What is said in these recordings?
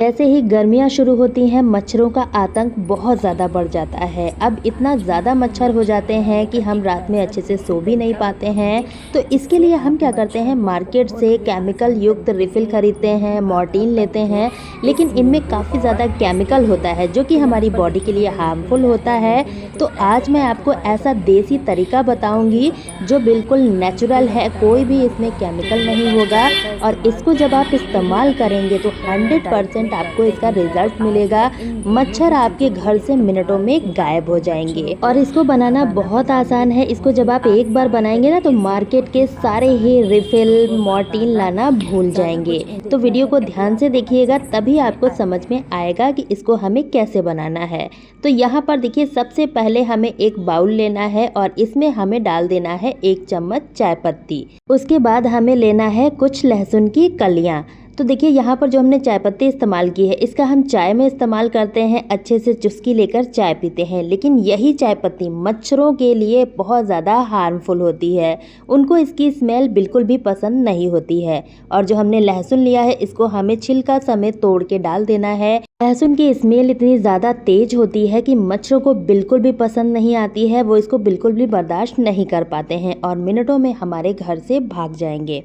जैसे ही गर्मियाँ शुरू होती हैं मच्छरों का आतंक बहुत ज़्यादा बढ़ जाता है। अब इतना ज़्यादा मच्छर हो जाते हैं कि हम रात में अच्छे से सो भी नहीं पाते हैं। तो इसके लिए हम क्या करते हैं, मार्केट से केमिकल युक्त रिफ़िल ख़रीदते हैं, मॉर्टीन लेते हैं। लेकिन इनमें काफ़ी ज़्यादा केमिकल होता है जो कि हमारी बॉडी के लिए हार्मफुल होता है। तो आज मैं आपको ऐसा देसी तरीका बताऊँगी जो बिल्कुल नेचुरल है, कोई भी इसमें केमिकल नहीं होगा। और इसको जब आप इस्तेमाल करेंगे तो 100% आपको इसका रिजल्ट मिलेगा। मच्छर आपके घर से मिनटों में गायब हो जाएंगे। और इसको बनाना बहुत आसान है। इसको जब आप एक बार बनाएंगे ना तो मार्केट के सारे ही रिफिल मॉर्टीन लाना भूल जाएंगे। तो वीडियो को ध्यान से देखिएगा, तभी आपको समझ में आएगा कि इसको हमें कैसे बनाना है। तो यहाँ पर देखिए, सबसे पहले हमें एक बाउल लेना है और इसमें हमें डाल देना है 1 चम्मच चाय पत्ती। उसके बाद हमें लेना है कुछ लहसुन की कलियाँ। तो देखिए यहाँ पर जो हमने चाय पत्ती इस्तेमाल की है, इसका हम चाय में इस्तेमाल करते हैं, अच्छे से चुस्की लेकर चाय पीते हैं। लेकिन यही चाय पत्ती मच्छरों के लिए बहुत ज़्यादा हार्मफुल होती है, उनको इसकी स्मेल बिल्कुल भी पसंद नहीं होती है। और जो हमने लहसुन लिया है, इसको हमें छिलका समेत तोड़ के डाल देना है। लहसुन की स्मेल इतनी ज़्यादा तेज होती है कि मच्छरों को बिल्कुल भी पसंद नहीं आती है, वो इसको बिल्कुल भी बर्दाश्त नहीं कर पाते हैं और मिनटों में हमारे घर से भाग जाएंगे।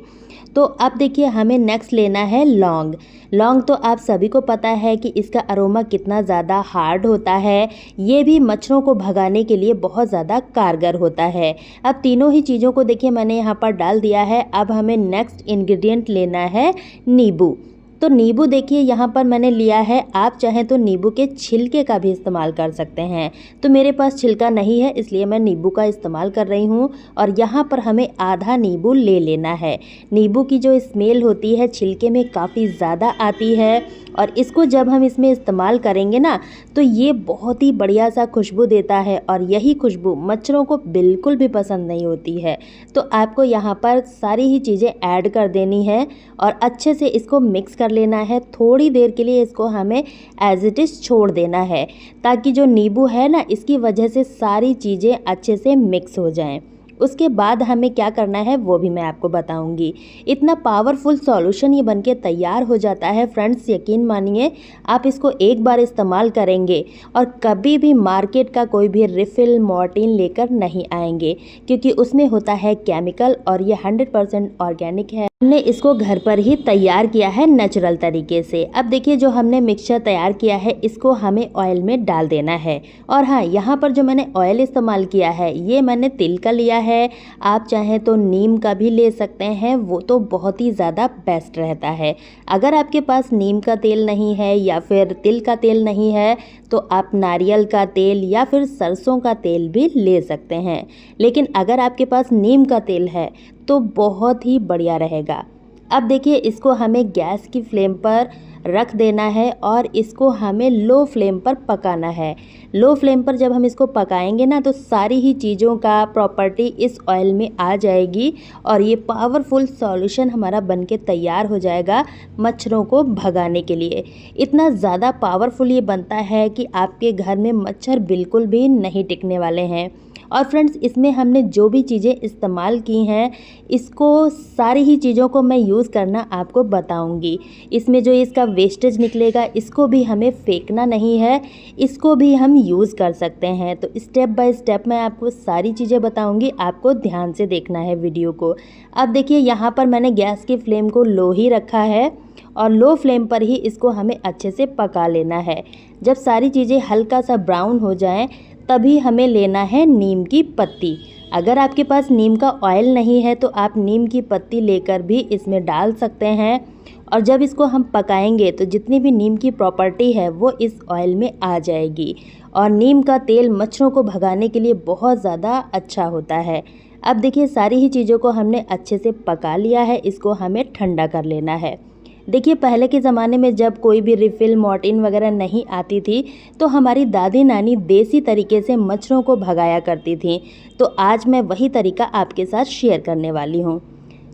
तो अब देखिए, हमें नेक्स्ट लेना है लौंग। लौंग तो आप सभी को पता है कि इसका अरोमा कितना ज़्यादा हार्ड होता है। ये भी मच्छरों को भगाने के लिए बहुत ज़्यादा कारगर होता है। अब तीनों ही चीज़ों को देखिए मैंने यहाँ पर डाल दिया है। अब हमें नेक्स्ट इंग्रेडिएंट लेना है नींबू। तो नींबू देखिए यहाँ पर मैंने लिया है, आप चाहें तो नींबू के छिलके का भी इस्तेमाल कर सकते हैं। तो मेरे पास छिलका नहीं है, इसलिए मैं नींबू का इस्तेमाल कर रही हूँ। और यहाँ पर हमें आधा नींबू ले लेना है। नींबू की जो स्मेल होती है छिलके में काफ़ी ज़्यादा आती है, और इसको जब हम इसमें इस्तेमाल करेंगे ना तो ये बहुत ही बढ़िया सा खुशबू देता है, और यही खुशबू मच्छरों को बिल्कुल भी पसंद नहीं होती है। तो आपको यहाँ पर सारी ही चीज़ें ऐड कर देनी है और अच्छे से इसको मिक्स कर लेना है। थोड़ी देर के लिए इसको हमें एज इट इज़ छोड़ देना है, ताकि जो नींबू है ना, इसकी वजह से सारी चीज़ें अच्छे से मिक्स हो जाएं। उसके बाद हमें क्या करना है वो भी मैं आपको बताऊंगी। इतना पावरफुल सॉल्यूशन ये बनके तैयार हो जाता है फ्रेंड्स, यकीन मानिए आप इसको एक बार इस्तेमाल करेंगे और कभी भी मार्केट का कोई भी रिफिल मॉर्टीन लेकर नहीं आएंगे, क्योंकि उसमें होता है केमिकल और ये 100% ऑर्गेनिक है। हमने इसको घर पर ही तैयार किया है नेचुरल तरीके से। अब देखिए, जो हमने मिक्सचर तैयार किया है इसको हमें ऑयल में डाल देना है। और हाँ, यहाँ पर जो मैंने ऑयल इस्तेमाल किया है ये मैंने तिल का लिया है। आप चाहें तो नीम का भी ले सकते हैं, वो तो बहुत ही ज़्यादा बेस्ट रहता है। अगर आपके पास नीम का तेल नहीं है या फिर तिल का तेल नहीं है तो आप नारियल का तेल या फिर सरसों का तेल भी ले सकते हैं। लेकिन अगर आपके पास नीम का तेल है तो बहुत ही बढ़िया रहेगा। अब देखिए, इसको हमें गैस की फ्लेम पर रख देना है और इसको हमें लो फ्लेम पर पकाना है। लो फ्लेम पर जब हम इसको पकाएंगे ना तो सारी ही चीज़ों का प्रॉपर्टी इस ऑयल में आ जाएगी और ये पावरफुल सॉल्यूशन हमारा बनके तैयार हो जाएगा मच्छरों को भगाने के लिए। इतना ज़्यादा पावरफुल ये बनता है कि आपके घर में मच्छर बिल्कुल भी नहीं टिकने वाले हैं। और फ्रेंड्स, इसमें हमने जो भी चीज़ें इस्तेमाल की हैं इसको सारी ही चीज़ों को मैं यूज़ करना आपको बताऊंगी। इसमें जो इसका वेस्टेज निकलेगा इसको भी हमें फेंकना नहीं है, इसको भी हम यूज़ कर सकते हैं। तो स्टेप बाय स्टेप मैं आपको सारी चीज़ें बताऊंगी, आपको ध्यान से देखना है वीडियो को। अब देखिए, यहाँ पर मैंने गैस की फ्लेम को लो ही रखा है और लो फ्लेम पर ही इसको हमें अच्छे से पका लेना है। जब सारी चीज़ें हल्का सा ब्राउन हो जाएं तभी हमें लेना है नीम की पत्ती। अगर आपके पास नीम का ऑयल नहीं है तो आप नीम की पत्ती लेकर भी इसमें डाल सकते हैं। और जब इसको हम पकाएंगे तो जितनी भी नीम की प्रॉपर्टी है वो इस ऑयल में आ जाएगी। और नीम का तेल मच्छरों को भगाने के लिए बहुत ज़्यादा अच्छा होता है। अब देखिए, सारी ही चीज़ों को हमने अच्छे से पका लिया है, इसको हमें ठंडा कर लेना है। देखिए, पहले के ज़माने में जब कोई भी रिफ़िल मॉर्टीन वगैरह नहीं आती थी तो हमारी दादी नानी देसी तरीके से मच्छरों को भगाया करती थी। तो आज मैं वही तरीका आपके साथ शेयर करने वाली हूँ।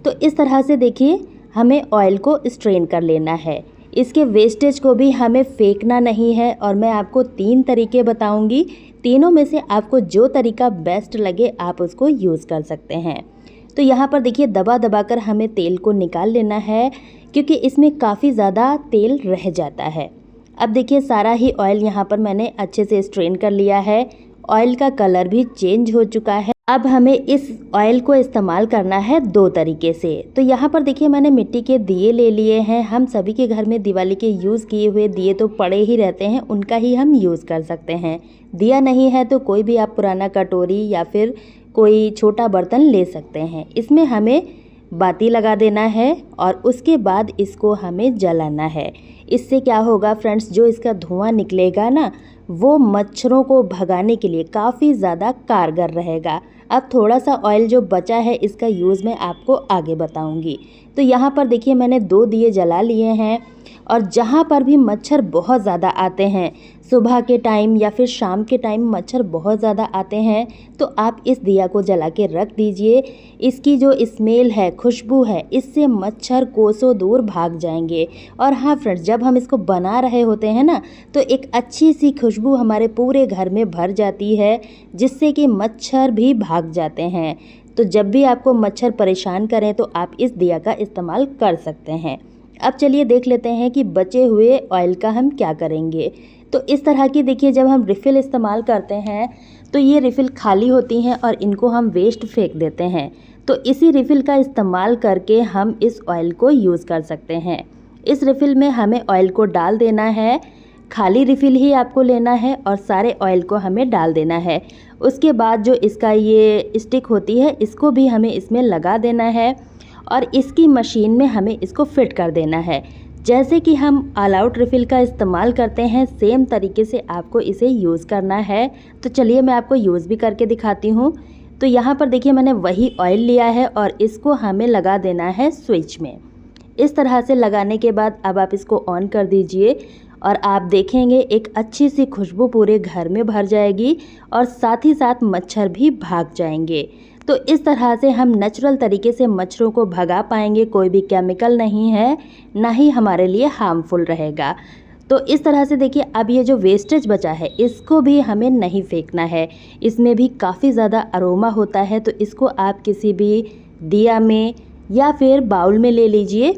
तो इस तरह से देखिए, हमें ऑयल को स्ट्रेन कर लेना है। इसके वेस्टेज को भी हमें फेंकना नहीं है और मैं आपको 3 तरीके बताऊँगी। तीनों में से आपको जो तरीका बेस्ट लगे आप उसको यूज़ कर सकते हैं। तो यहाँ पर देखिए, दबा दबा कर हमें तेल को निकाल लेना है। क्योंकि इसमें काफ़ी ज़्यादा तेल रह जाता है। अब देखिए सारा ही ऑयल यहाँ पर मैंने अच्छे से स्ट्रेन कर लिया है। ऑयल का कलर भी चेंज हो चुका है। अब हमें इस ऑयल को इस्तेमाल करना है 2 तरीके से। तो यहाँ पर देखिए मैंने मिट्टी के दिए ले लिए हैं। हम सभी के घर में दिवाली के यूज़ किए हुए दिए तो पड़े ही रहते हैं, उनका ही हम यूज़ कर सकते हैं। दिया नहीं है तो कोई भी आप पुराना कटोरी या फिर कोई छोटा बर्तन ले सकते हैं। इसमें हमें बाती लगा देना है और उसके बाद इसको हमें जलाना है। इससे क्या होगा फ्रेंड्स, जो इसका धुआं निकलेगा ना, वो मच्छरों को भगाने के लिए काफ़ी ज़्यादा कारगर रहेगा। अब थोड़ा सा ऑयल जो बचा है इसका यूज़ मैं आपको आगे बताऊंगी। तो यहाँ पर देखिए मैंने 2 दिए जला लिए हैं और जहाँ पर भी मच्छर बहुत ज़्यादा आते हैं, सुबह के टाइम या फिर शाम के टाइम मच्छर बहुत ज़्यादा आते हैं, तो आप इस दिया को जला के रख दीजिए। इसकी जो स्मेल है, खुशबू है, इससे मच्छर कोसों दूर भाग जाएंगे। और हाँ फ्रेंड्स, जब हम इसको बना रहे होते हैं ना, तो एक अच्छी सी खुशबू हमारे पूरे घर में भर जाती है, जिससे कि मच्छर भी भाग जाते हैं। तो जब भी आपको मच्छर परेशान करें तो आप इस दिया का इस्तेमाल कर सकते हैं। अब चलिए देख लेते हैं कि बचे हुए ऑयल का हम क्या करेंगे। तो इस तरह की देखिए जब हम रिफ़िल इस्तेमाल करते हैं तो ये रिफ़िल खाली होती हैं और इनको हम वेस्ट फेंक देते हैं। तो इसी रिफ़िल का इस्तेमाल करके हम इस ऑयल को यूज़ कर सकते हैं। इस रिफ़िल में हमें ऑयल को डाल देना है, खाली रिफ़िल ही आपको लेना है और सारे ऑयल को हमें डाल देना है। उसके बाद जो इसका ये स्टिक होती है, इसको भी हमें इसमें लगा देना है और इसकी मशीन में हमें इसको फिट कर देना है। जैसे कि हम ऑल आउट रिफ़िल का इस्तेमाल करते हैं, सेम तरीके से आपको इसे यूज़ करना है। तो चलिए मैं आपको यूज़ भी करके दिखाती हूँ। तो यहाँ पर देखिए मैंने वही ऑयल लिया है और इसको हमें लगा देना है स्विच में। इस तरह से लगाने के बाद अब आप इसको ऑन कर दीजिए और आप देखेंगे एक अच्छी सी खुशबू पूरे घर में भर जाएगी और साथ ही साथ मच्छर भी भाग जाएंगे। तो इस तरह से हम नेचुरल तरीके से मच्छरों को भगा पाएंगे। कोई भी केमिकल नहीं है, ना ही हमारे लिए हार्मफुल रहेगा। तो इस तरह से देखिए अब ये जो वेस्टेज बचा है इसको भी हमें नहीं फेंकना है। इसमें भी काफ़ी ज़्यादा अरोमा होता है, तो इसको आप किसी भी दिया में या फिर बाउल में ले लीजिए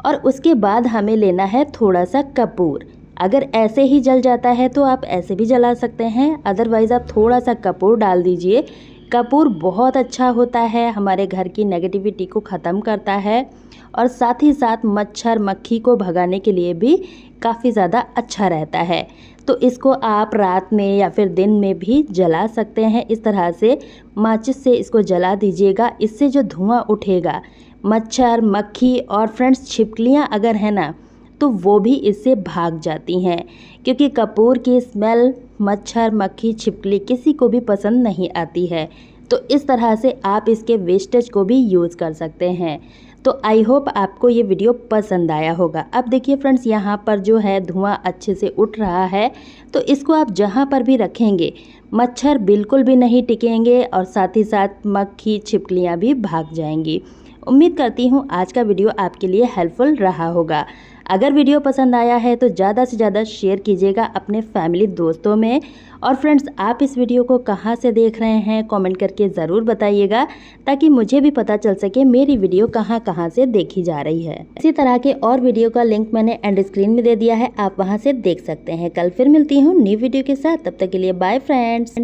और उसके बाद हमें लेना है थोड़ा सा कपूर। अगर ऐसे ही जल जाता है तो आप ऐसे भी जला सकते हैं, अदरवाइज़ आप थोड़ा सा कपूर डाल दीजिए। कपूर बहुत अच्छा होता है, हमारे घर की नेगेटिविटी को ख़त्म करता है और साथ ही साथ मच्छर मक्खी को भगाने के लिए भी काफ़ी ज़्यादा अच्छा रहता है। तो इसको आप रात में या फिर दिन में भी जला सकते हैं। इस तरह से माचिस से इसको जला दीजिएगा। इससे जो धुआं उठेगा, मच्छर मक्खी और फ्रेंड्स छिपकलियाँ अगर है ना, तो वो भी इससे भाग जाती हैं, क्योंकि कपूर की स्मेल मच्छर मक्खी छिपकली किसी को भी पसंद नहीं आती है। तो इस तरह से आप इसके वेस्टेज को भी यूज़ कर सकते हैं। तो आई होप आपको ये वीडियो पसंद आया होगा। अब देखिए फ्रेंड्स, यहाँ पर जो है धुआं अच्छे से उठ रहा है, तो इसको आप जहाँ पर भी रखेंगे मच्छर बिल्कुल भी नहीं टिकेंगे और साथ ही साथ मक्खी छिपकलियाँ भी भाग जाएंगी। उम्मीद करती हूँ आज का वीडियो आपके लिए हेल्पफुल रहा होगा। अगर वीडियो पसंद आया है तो ज़्यादा से ज़्यादा शेयर कीजिएगा अपने फैमिली दोस्तों में। और फ्रेंड्स, आप इस वीडियो को कहाँ से देख रहे हैं कमेंट करके ज़रूर बताइएगा, ताकि मुझे भी पता चल सके मेरी वीडियो कहाँ कहाँ से देखी जा रही है। इसी तरह के और वीडियो का लिंक मैंने एंड स्क्रीन में दे दिया है, आप वहाँ से देख सकते हैं। कल फिर मिलती हूँ न्यू वीडियो के साथ, तब तक के लिए बाय फ्रेंड्स।